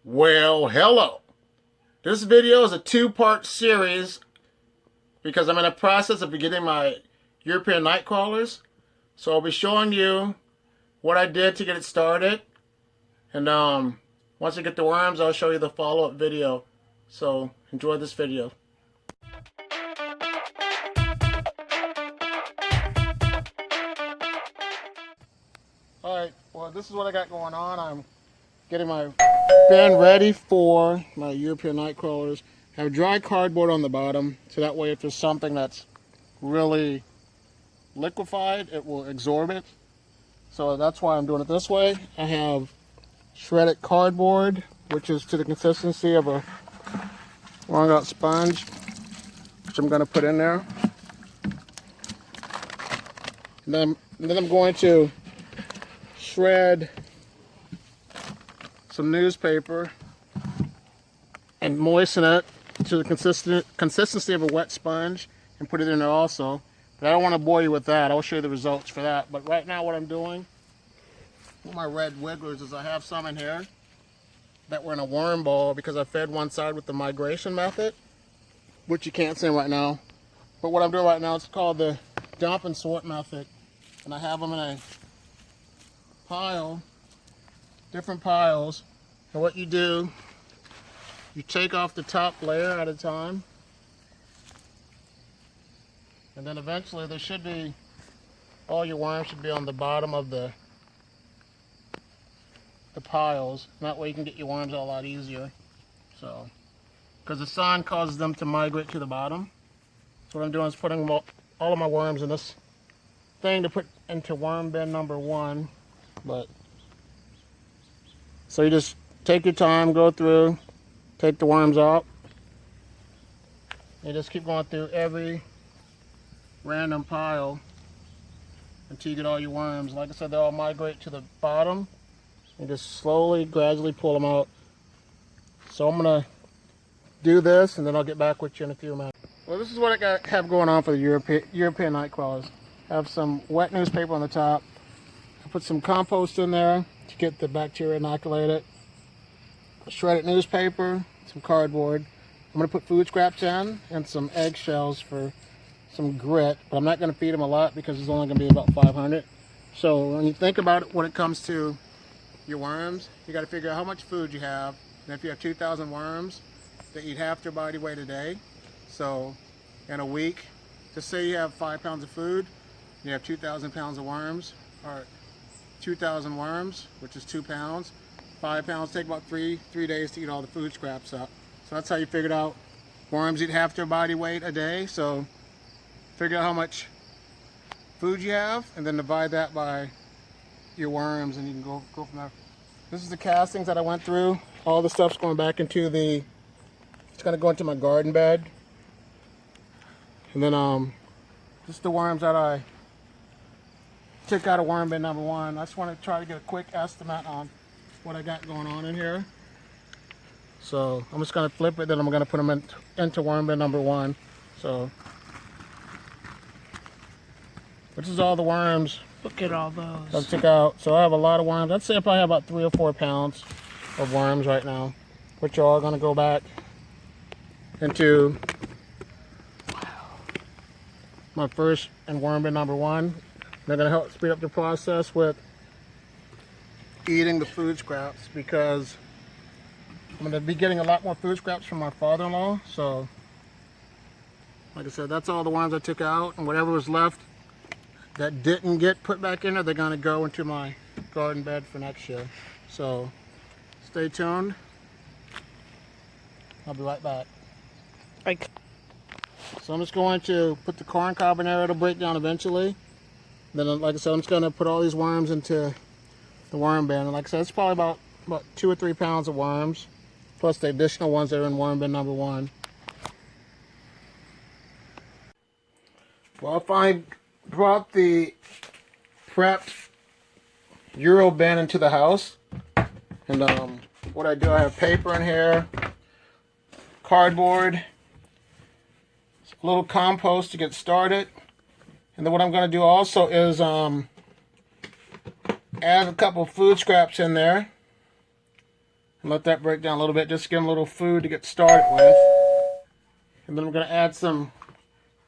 Well, hello. This video is a two-part series because I'm in the process of getting my European Nightcrawlers. So I'll be showing you what I did to get it started. And once I get the worms, I'll show you the follow-up video. So enjoy this video. Alright, well this is what I got going on. I'm getting my bin ready for my European Nightcrawlers. I have dry cardboard on the bottom, so that way if there's something that's really liquefied, it will absorb it. So that's why I'm doing it this way. I have shredded cardboard, which is to the consistency of a wrung out sponge, which I'm going to put in there. And then I'm going to shred some newspaper and moisten it to the consistency of a wet sponge and put it in there also. But I don't want to bore you with that. I'll show you the results for that. But right now what I'm doing with my red wigglers is I have some in here that were in a worm ball because I fed one side with the migration method, which you can't see right now. But what I'm doing right now is called the dump and sort method. And I have them in a pile, different piles. And what you do, you take off the top layer at a time. And then eventually there should be, all your worms should be on the bottom of the piles. And that way you can get your worms out a lot easier. So, because the sun causes them to migrate to the bottom. So what I'm doing is putting all of my worms in this thing to put into worm bin number 1. But, so you just take your time, go through, take the worms out. You just keep going through every random pile until you get all your worms. Like I said, they all migrate to the bottom. And just slowly, gradually pull them out. So I'm going to do this and then I'll get back with you in a few minutes. Well, this is what I have going on for the European Nightcrawlers. I have some wet newspaper on the top. I put some compost in there to get the bacteria inoculated. Shredded newspaper, some cardboard. I'm going to put food scraps in and some eggshells for some grit, but I'm not going to feed them a lot because it's only going to be about 500. So when you think about it, when it comes to your worms, you got to figure out how much food you have. And if you have 2,000 worms, they eat half their body weight a day. So in a week, just say you have 5 pounds of food, you have 2,000 pounds of worms, or 2,000 worms, which is 2 pounds. 5 pounds take about three days to eat all the food scraps up. So that's how you figured out worms eat half their body weight a day. So figure out how much food you have and then divide that by your worms and you can go from there. This is the castings that I went through. All the stuff's going back into it's going to go into my garden bed. And then just the worms that I took out of worm bin number 1. I just want to try to get a quick estimate on what I got going on in here. So I'm just going to flip it, then I'm going to put them into worm bin number 1. So this is all the worms. Look at all those. I took out. So I have a lot of worms. I'd say I probably have about 3 or 4 pounds of worms right now, which are all going to go back into my first and worm bin number 1. They're going to help speed up the process with eating the food scraps because I'm going to be getting a lot more food scraps from my father-in-law. So, like I said, that's all the worms I took out, and whatever was left that didn't get put back in there, they're going to go into my garden bed for next year. So, stay tuned. I'll be right back. So I'm just going to put the corn cob in there. It'll break down eventually. Then, like I said, I'm just going to put all these worms into the worm bin. And like I said, it's probably about 2 or 3 pounds of worms, plus the additional ones that are in worm bin number 1. Well, if I brought the prepped Euro bin into the house, and what I do, I have paper in here, cardboard, a little compost to get started. And then what I'm going to do also is add a couple food scraps in there. And let that break down a little bit. Just get them a little food to get started with. And then I'm going to add some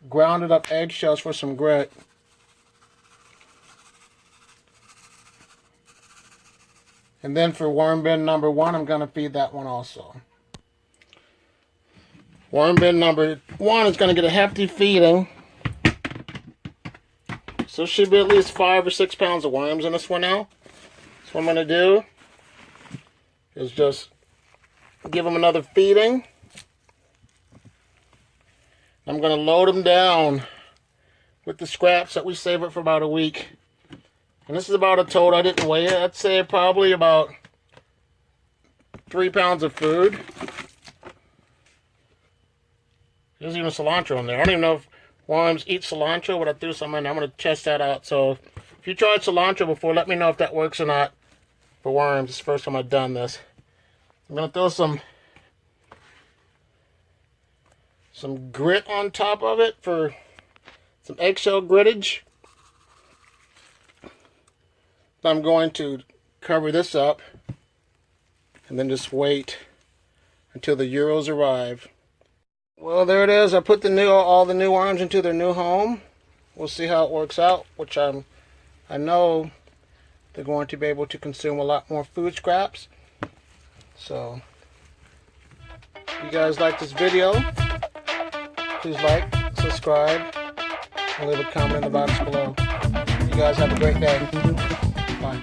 grounded up eggshells for some grit. And then for worm bin number 1, I'm going to feed that one also. Worm bin number 1 is going to get a hefty feeding. So it should be at least 5 or 6 pounds of worms in this one now. So what I'm going to do is just give them another feeding. I'm going to load them down with the scraps that we save it for about a week. And this is about a total, I didn't weigh it, I'd say probably about 3 pounds of food. There's even cilantro in there. I don't even know if worms eat cilantro, but I threw some in there. I'm going to test that out. So if you tried cilantro before, let me know if that works or not for worms. It's the first time I've done this. I'm going to throw some grit on top of it for some eggshell grittage. I'm going to cover this up and then just wait until the Euros arrive. Well, there it is. I put all the new worms into their new home. We'll see how it works out, which I know they're going to be able to consume a lot more food scraps. So, if you guys like this video, please like, subscribe, and leave a comment in the box below. You guys have a great day. Bye.